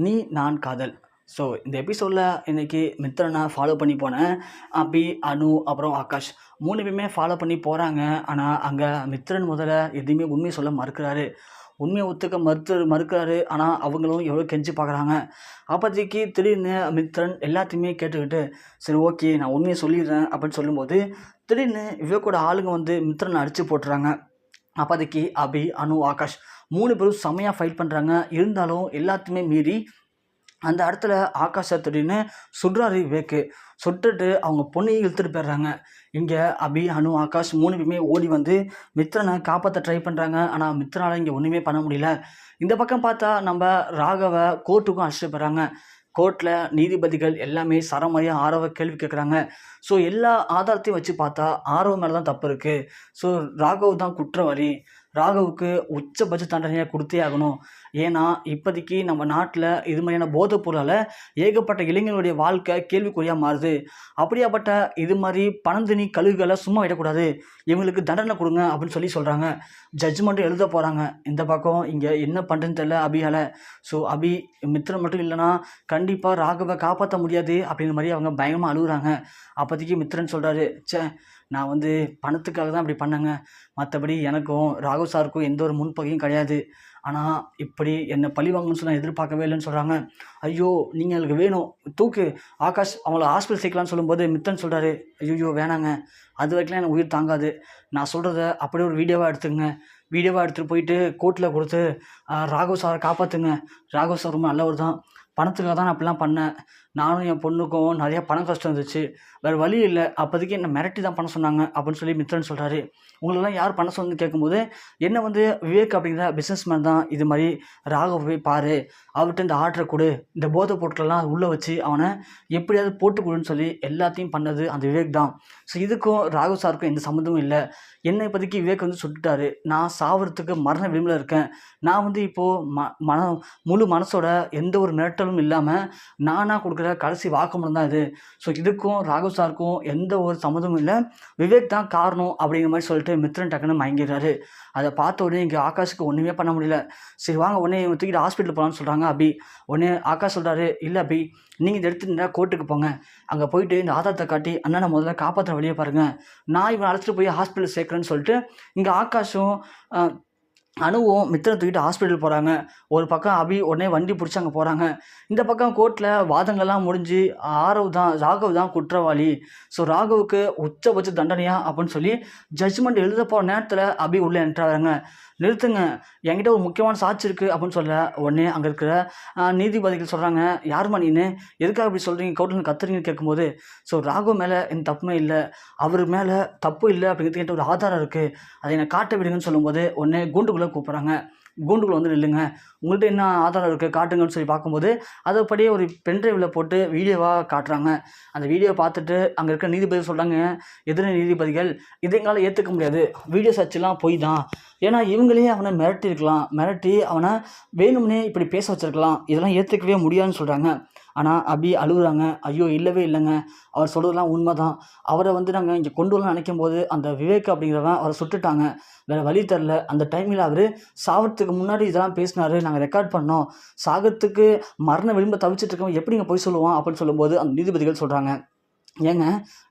நீ நான் காதல். ஸோ இந்த எபிசோடில் இன்றைக்கி மித்ரனை ஃபாலோ பண்ணி போனேன். அபி, அனு, அப்புறம் ஆகாஷ் 3 பேருமே ஃபாலோ பண்ணி போகிறாங்க. ஆனால் அங்கே மித்ரன் முதல்ல எதுவுமே உண்மையை சொல்ல மறுக்கிறாரு. உண்மையை ஒத்துக்க மறுக்கிறாரு. ஆனால் அவங்களும் எவ்வளோ கெஞ்சி பார்க்குறாங்க. அப்போதைக்கு திடீர்னு மித்ரன் எல்லாத்தையுமே கேட்டுக்கிட்டு சரி ஓகே நான் உண்மையை சொல்லிடுறேன் அப்படின்னு சொல்லும்போது திடீர்னு விவேக்கோட ஆளுங்க வந்து மித்ரனை அடித்து போட்டுறாங்க. அப்போதைக்கு அபி, அனு, ஆகாஷ் 3 பேரும் செம்மையாக ஃபைட் பண்ணுறாங்க. இருந்தாலும் எல்லாத்தையுமே மீறி அந்த இடத்துல ஆகாஷை திடீர்னு சுடுறாரு விவேக்கு. சுட்டுட்டு அவங்க பொண்ணையும் இழுத்துட்டு போயிடுறாங்க. இங்கே அபி, அனு, ஆகாஷ் 3 பேருமே ஓடி வந்து மித்ரனை காப்பாற்ற ட்ரை பண்ணுறாங்க. ஆனால் மித்ரனால் இங்கே ஒன்றுமே பண்ண முடியல. இந்த பக்கம் பார்த்தா நம்ம ராகவை கோர்ட்டுக்கும் அழைச்சிட்டு போகிறாங்க. கோர்ட்டில் நீதிபதிகள் எல்லாமே சரமாரியாக ஆரவ கேள்வி கேட்குறாங்க. ஸோ எல்லா ஆதாரத்தையும் வச்சு பார்த்தா ஆரவ மேலே தான் தப்பு இருக்குது. ஸோ ராகவ் தான் குற்றவாளி. ராகவுக்கு உச்சபட்ச தண்டனையாக கொடுத்தே ஆகணும். ஏன்னா இப்போதைக்கு நம்ம நாட்டில் இது மாதிரியான போதைப் பொருளால் ஏகப்பட்ட இளைஞர்களுடைய வாழ்க்கை கேள்விக்குறியாக மாறுது. அப்படியாப்பட்ட இது மாதிரி பணந்தினி கழுகுகளை சும்மா விடக்கூடாது. இவங்களுக்கு தண்டனை கொடுங்க அப்படின்னு சொல்கிறாங்க. ஜட்ஜ்மெண்ட்டு எழுத போகிறாங்க. இந்த பக்கம் இங்கே என்ன பண்ணுறதுன்னு தெரியல அபியால். ஸோ அபி மித்ரன் மட்டும் இல்லைன்னா கண்டிப்பாக ராகவை காப்பாற்ற முடியாது அப்படிங்கிற மாதிரி அவங்க பயங்கரமாக அழுகுறாங்க. அப்போதைக்கு மித்ரன் சொல்கிறாரு, நான் வந்து பணத்துக்காக தான் இப்படி பண்ணேங்க. மற்றபடி எனக்கும் ராகவ் சாருக்கும் எந்த ஒரு முன்பகையும் கிடையாது. ஆனால் இப்படி என்னை பழி வாங்கணும்னு சொல்லி நான் எதிர்பார்க்கவே இல்லைன்னு சொல்கிறாங்க. ஐயோ நீங்கள் எனக்கு வேணும், தூக்கு ஆகாஷ் அவங்கள ஹாஸ்பிட்டல் சேர்க்கலான்னு சொல்லும்போது மித்ரன் சொல்கிறாரு, ஐயோ வேணாங்க, அது வரைக்கும் எனக்கு உயிர் தாங்காது. நான் சொல்கிறத அப்படியே ஒரு வீடியோவாக எடுத்துங்க. வீடியோவாக எடுத்துகிட்டு போயிட்டு கோர்ட்டில் கொடுத்து ராகவ் சாரை காப்பாற்றுங்க. ராகவ் சார் ரொம்ப நல்லவர் தான். பணத்துக்காக தான் நான் அப்படிலாம் பண்ணேன். நானும் என் பொண்ணுக்கும் நிறையா பணம் கஷ்டம் இருந்துச்சு. வேறு வழி இல்லை. அப்போதைக்கு என்னை மிரட்டி தான் பண்ண சொன்னாங்க அப்படின்னு சொல்லி மித்ரன் சொல்கிறாரு. உங்களெல்லாம் யார் பண்ண சொன்னு கேட்கும்போது என்ன வந்து விவேக் அப்படிங்கிற பிஸ்னஸ்மேன் தான் இது மாதிரி ராகவ் போய் பாரு, அவர்கிட்ட இந்த ஆர்டரை கொடு, இந்த போதை பொருட்கள்லாம் உள்ளே வச்சு அவனை எப்படியாவது போட்டு கொடுன்னு சொல்லி எல்லாத்தையும் பண்ணது அந்த விவேக் தான். ஸோ இதுக்கும் ராகவ் சாருக்கும் எந்த சம்மந்தமும் இல்லை. என்னை இப்போதைக்கு விவேக் வந்து சுட்டுட்டாரு. நான் சாவறதுக்கு மரண விளிம்பில் இருக்கேன். நான் வந்து இப்போது முழு மனசோட எந்த ஒரு மிரட்டலும் இல்லாமல் நானாக கொடுக்குற கடைசி வாக்குமூலம் தான் இது. ஸோ இதுக்கும் ராகவ் சாருக்கும் எந்த ஒரு சம்மந்தமும் இல்லை. விவேக் தான் காரணம் அப்படிங்கிற மாதிரி சொல்லிட்டு மித்ரன் டக்குன்னு மயங்கிடுறாரு. அதை பார்த்த உடனே இங்கே ஆகாஷுக்கு ஒன்றுமே பண்ண முடியல. சரி வாங்க உடனே தூக்கிட்டு ஹாஸ்பிட்டல் போகலான்னு சொல்கிறாங்க அபி. உடனே ஆகாஷ் சொல்கிறாரு, இல்லை அபி நீங்கள் இதை எடுத்துட்டு கோர்ட்டுக்கு போங்க. அங்கே போயிட்டு இந்த ஆதாரத்தை காட்டி அண்ணனை முதல்ல காப்பாற்ற வழியை பாருங்கள். நான் இவனை அழைச்சிட்டு போய் ஹாஸ்பிட்டல் சேர்க்குறேன்னு சொல்லிட்டு இங்கே ஆகாஷும் அனுவும் மித்ரன் தூக்கிட்டு ஹாஸ்பிட்டல் போகிறாங்க. ஒரு பக்கம் அபி உடனே வண்டி பிடிச்சி அங்கே போகிறாங்க. இந்த பக்கம் கோர்ட்டில் வாதங்கள்லாம் முடிஞ்சு ராகவ் தான் குற்றவாளி. ஸோ ராகவுக்கு உச்சபட்ச தண்டனையா அப்படின்னு சொல்லி ஜட்ஜ்மெண்ட் எழுத போகிற நேரத்தில் அபி உள்ளே என்ட்ராகிறாங்க. நிறுத்துங்க, என்கிட்ட ஒரு முக்கியமான சாட்சி இருக்குது அப்படின்னு சொல்ல உடனே அங்கே இருக்கிற நீதிபதிகள் சொல்கிறாங்க, யாருமா நீனு, எதுக்காக இப்படி சொல்கிறீங்க, கோர்ட்டில் கத்துறீங்கன்னு கேட்கும்போது ஸோ ராகவ் மேலே எந்த தப்புமே இல்லை, அவர் மேலே தப்பு இல்லை அப்படிங்கிறதுக்கிட்ட ஒரு ஆதாரம் இருக்குது, அதை என்னை காட்ட விடுங்கன்னு சொல்லும்போது உடனே கூண்டுக்குள்ளே கூப்பிட்றாங்க. கூண்டுக்குள்ளே வந்து நில்லுங்க, உங்கள்கிட்ட என்ன ஆதாரம் இருக்குது காட்டுங்கன்னு சொல்லி பார்க்கும்போது அதைப்படியே ஒரு பென்ட்ரைவில் போட்டு வீடியோவாக காட்டுறாங்க. அந்த வீடியோவை பார்த்துட்டு அங்கே இருக்கிற நீதிபதி சொல்கிறாங்க, எதிர நீதிபதிகள் இதை எங்களால் ஏற்றுக்க முடியாது, வீடியோ சர்ச்செல்லாம் போய் தான், ஏன்னா இவங்களே அவனை மிரட்டி அவனை வேணும்னே இப்படி பேச வச்சுருக்கலாம், இதெல்லாம் ஏற்றுக்கவே முடியாதுன்னு சொல்கிறாங்க. ஆனால் அபி அழுகுறாங்க. ஐயோ இல்லவே இல்லைங்க, அவர் சொல்கிறதுலாம் உண்மை தான். அவரை வந்து நாங்கள் இங்கே கொண்டு வரலாம் நினைக்கும் போது அந்த விவேக் அப்படிங்கிறவன் அவரை சுட்டுட்டாங்க. வேறு வழி தரல. அந்த டைமில் அவர் சாகிறதுக்கு முன்னாடி இதெல்லாம் பேசினார், நாங்கள் ரெக்கார்ட் பண்ணோம். சாகிறதுக்கு மரண விளிம்பை தவிச்சிட்டு இருக்கவன் எப்படிங்க போய் சொல்லுவான் அப்படின்னு சொல்லும்போது அந்த நீதிபதிகள் சொல்கிறாங்க, ஏங்க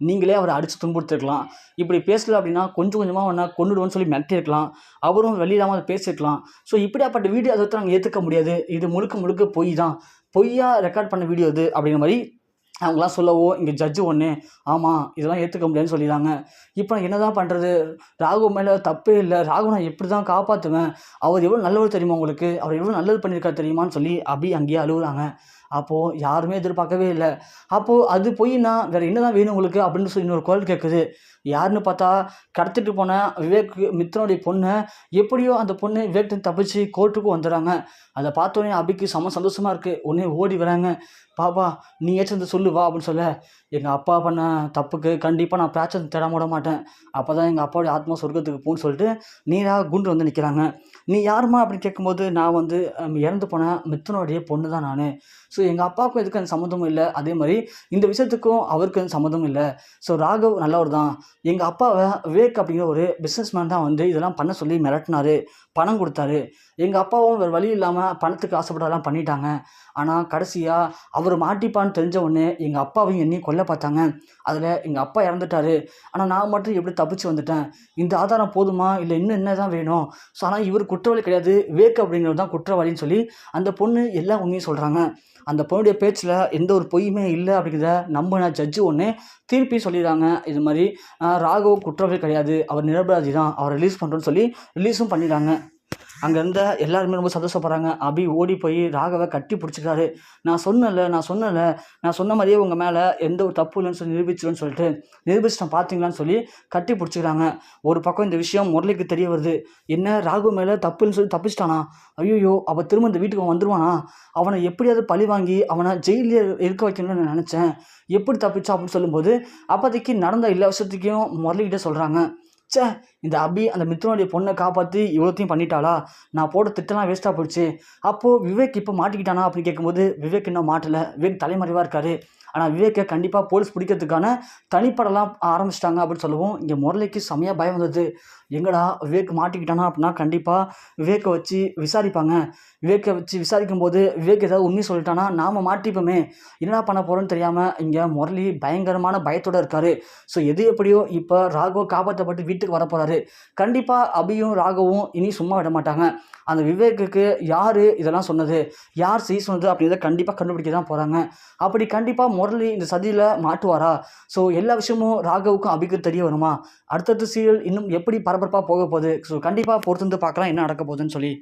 நீங்களே அவரை அடித்து துன்புறுத்திருக்கலாம், இப்படி பேசல அப்படின்னா கொஞ்சம் கொஞ்சமாக அவனை கொண்டுடுவோன்னு சொல்லி மிரட்டியிருக்கலாம், அவரும் வெளியிடாமல் அதை பேசியிருக்கலாம். ஸோ இப்படியாப்பட்ட வீடியோ அதை நாங்கள் ஏற்றுக்க முடியாது, இது முழுக்க பொய் தான், பொய்யா ரெக்கார்ட் பண்ண வீடியோ இது அப்படிங்கிற மாதிரி அவங்களாம் சொல்லவோ இங்கே ஜட்ஜு ஒன்று ஆமாம் இதெல்லாம் ஏற்றுக்க முடியாதுன்னு சொல்லிடுறாங்க. இப்போ நான் என்ன தான் பண்ணுறது, ராகவ் மேலே தப்பே இல்லை, ராகவ் நான் எப்படி தான் காப்பாற்றுவேன், அவர் எவ்வளோ நல்லவர் தெரியுமா உங்களுக்கு, அவர் எவ்வளோ நல்லது பண்ணியிருக்காரு தெரியுமான்னு சொல்லி அப்படி அங்கேயே அழுகுறாங்க. அப்போது யாருமே எதிர்பார்க்கவே இல்லை. அப்போது அது பொய்னா வேறு என்ன தான் வேணும் உங்களுக்கு அப்படின்னு சொல்லி இன்னொரு குரல் கேட்குது. யாருன்னு பார்த்தா கடத்திட்டு போன விவேக் மித்ரனுடைய பொண்ணை எப்படியோ அந்த பொண்ணு விவேக்ட்டு தப்பிச்சு கோர்ட்டுக்கும் வந்துடுறாங்க. அதை பார்த்தோன்னே அபிக்கு சந்தோஷமாக இருக்குது. உடனே ஓடி வராங்க. பாப்பா நீ ஏச்சும் வந்து சொல்லு வா அப்படின்னு சொல்ல, எங்கள் அப்பா பண்ண தப்புக்கு கண்டிப்பாக நான் பேச்சை தேட விட மாட்டேன், அப்போ தான் எங்கள் அப்பாவுடைய ஆத்மா சொர்க்கத்துக்கு போன்னு சொல்லிட்டு நீராக குண்டு வந்து நிற்கிறாங்க. நீ யாருமா அப்படின்னு கேட்கும்போது நான் வந்து இறந்து போன மித்ரனுடைய பொண்ணு தான் நான். ஸோ எங்கள் அப்பாவுக்கும் இதுக்கு அந்த சம்மந்தமும் இல்லை, அதே மாதிரி இந்த விஷயத்துக்கும் அவருக்கு அந்த சம்மந்தமும் இல்லை. ஸோ ராகவ் நல்லவர் தான், எங்கள் அப்பாவை விவேக் அப்படிங்கிற ஒரு பிஸ்னஸ்மேன் தான் வந்து இதெல்லாம் பண்ண சொல்லி மிரட்டினார், பணம் கொடுத்தாரு. எங்கள் அப்பாவும் வேறு வழி இல்லாமல் பணத்துக்கு ஆசைப்பட்டதெல்லாம் பண்ணிட்டாங்க. ஆனால் கடைசியாக அவர் மாட்டிப்பான்னு தெரிஞ்ச உடனே எங்கள் அப்பாவையும் என்னையும் கொல்ல பார்த்தாங்க. அதில் எங்கள் அப்பா இறந்துட்டாரு. ஆனால் நான் மட்டும் எப்படி தப்பிச்சு வந்துட்டேன். இந்த ஆதாரம் போதுமா, இல்லை இன்னும் என்ன தான் வேணும்? ஸோ ஆனால் இவர் குற்றவாளி கிடையாது, விவேக் அப்படிங்கிறது தான் குற்றவாளின்னு சொல்லி அந்த பொண்ணு எல்லா உண்மையும் சொல்கிறாங்க. அந்த பொண்ணுடைய பேச்சில் எந்த ஒரு பொய்யுமே இல்லை அப்படிங்கிறத நம்பின ஜட்ஜு ஒன்று தீர்ப்பையும் சொல்லிடுறாங்க. இது மாதிரி ராகவ் குற்றவாளி கிடையாது, அவர் நிரபராதி தான், அவரை ரிலீஸ் பண்ணுறோன்னு சொல்லி ரிலீஸும் பண்ணிடுறாங்க. அங்கே இருந்த எல்லாருமே ரொம்ப சந்தோஷப்படுறாங்க. அபி ஓடி போய் ராகவை கட்டி பிடிச்சிக்கிறாரு. நான் சொன்ன மாதிரியே உங்கள் மேலே எந்த ஒரு தப்பு இல்லைன்னு சொல்லி நிரூபிச்சிருன்னு சொல்லிட்டு நிரூபிச்சிட்டேன் பார்த்தீங்களான்னு சொல்லி கட்டி பிடிச்சிக்கிறாங்க. ஒரு பக்கம் இந்த விஷயம் முரளிக்கு தெரிய வருது. என்ன ராகு மேலே தப்புன்னு சொல்லி தப்பிச்சிட்டானா? ஐயோ, அவள் திரும்ப இந்த வீட்டுக்கு அவன் வந்துடுவானா? அவனை எப்படியாவது பழி வாங்கி அவனை ஜெயிலே இருக்க வைக்கணும்னு நான் நினச்சேன். எப்படி தப்பிச்சா அப்படின்னு சொல்லும்போது அப்போதைக்கு நடந்த எல்லா விஷயத்துக்கும் முரளிக்கிட்டே சொல்கிறாங்க. ச்சே, இந்த அபி அந்த மித்ரனுடைய பொண்ணை காப்பாற்றி இவ்வளோத்தையும் பண்ணிட்டாளா? நான் போட்ட திட்டம்லாம் வேஸ்ட்டாக போயிடுச்சு. அப்போது விவேக் இப்போ மாட்டிக்கிட்டானா அப்படின்னு கேட்கும்போது விவேக் இன்னும் மாட்டலை. விவேக் தலைமறைவாக இருக்காரு. ஆனால் விவேக்கை கண்டிப்பாக போலீஸ் பிடிக்கிறதுக்கான தனிப்படலாம் ஆரம்பிச்சிட்டாங்க அப்படின்னு சொல்லவும் இங்கே முரளிக்கு செமையாக பயம் வந்தது. எங்கடா விவேக் மாட்டிக்கிட்டானா அப்படின்னா கண்டிப்பாக விவேக்கை வச்சு விசாரிப்பாங்க. விவேக்கை வச்சு விசாரிக்கும்போது விவேக் ஏதாவது உண்மை சொல்லிட்டானா நாம் மாட்டிப்போமே, என்ன பண்ண போகிறோன்னு தெரியாமல் இங்கே முரளி பயங்கரமான பயத்தோடு இருக்கார். ஸோ எது எப்படியோ இப்போ ராகவ் காப்பாற்றப்பட்டு வீட்டுக்கு வரப்போகிறாரு. கண்டிப்பாக அபியும் ராகவும் இனி சும்மா விட மாட்டாங்க. அந்த விவேக்குக்கு யார் இதெல்லாம் சொன்னது, யார் செய்ய சொன்னது அப்படின்றத கண்டிப்பாக கண்டுபிடிக்க தான் போகிறாங்க. அப்படி கண்டிப்பாக முரளி இந்த சதியில் மாட்டுவாரா? ஸோ எல்லா விஷயமும் ராகவுக்கும் அபிக்கும் தெரிய வருமா? அடுத்தடுத்த சீரியல் இன்னும் எப்படி பரபரப்பாக போக போகுது? ஸோ கண்டிப்பாக பொறுத்து வந்து பார்க்கலாம் என்ன நடக்க போகுதுன்னு சொல்லி.